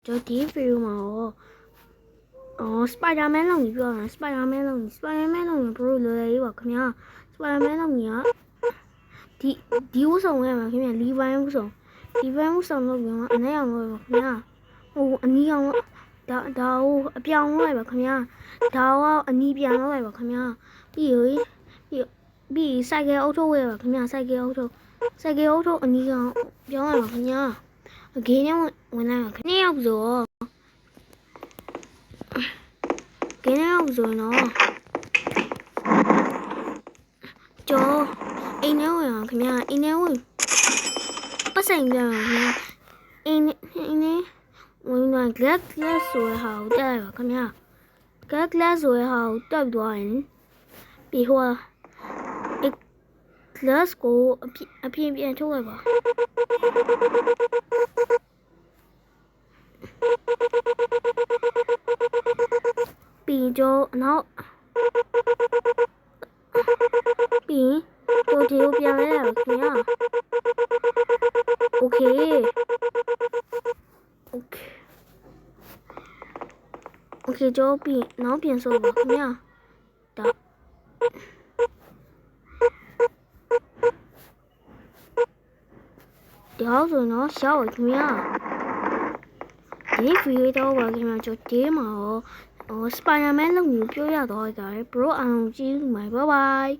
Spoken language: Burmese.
就第一video嘛Spider-Man လုံးကြီးပြောတာ Spider-Man လုံးကြီး Spider-Man လုံးကြီးဘရိုလွယ်လေးပါခင်ဗျာ Spider-Man လုံးကြီးကဒီဥဆောင်ရမှာခင်ဗျာ Levi ဥဆောင်လို့ပြောမှာအနည်းအောင်လို့ပါခင်ဗျာဟိုအနီးအောင်ဒါဟိုအပြောင်းလို့ပါခင်ဗျာဒါကအနီးပြန်လို့ပါခင်ဗျာပြီးစိုက်ကဲအုပ်ထုတ်ရပါခင်ဗျာစိုက်ကဲအုပ်ထုတ်အနီးအောင်ပြောင်းရပါခင်ဗျာဂိမ်းနဲ့ဝင်လိုက်ပါခင်ဗျာရောက်ဆိုဂိမ်းနဲ့ရောက်ဆိုနော်ကျော်အိမ်နဲ့ဝင်ပါခင်ဗျာအိမ်နဲ့ဝင်ပတ်ဆိုင်ပြန်ပါခင်ဗျာအိမ်နဲ့ဝင်လာ glass ဆိုရဟာကိုတက်လိုက်ပါခင်ဗျာ glass ဆိုရဟာကိုတက်သွားရင်ပြီးဟိုglass ကိုအပြင်ပြန်ထုတ်လိုက်ပါပြီးတော့နောက်ပြီးတော့ဒီကိုပြန်လဲရပါခင်ဗျာโอเคကျော်ပြီးနောက်ပြန်ဆိုပါခင်ဗျာဒါဆိုတော့ရှောက်ခင်ဗျာဒီဗီဒီယိုတော့ပါခင်ဗျာကျော်ဒီမှာSpider-Man လုံးကိုပြောရတော့ကြတယ် bro အောင်ကြည့်ဦးမယ် bye bye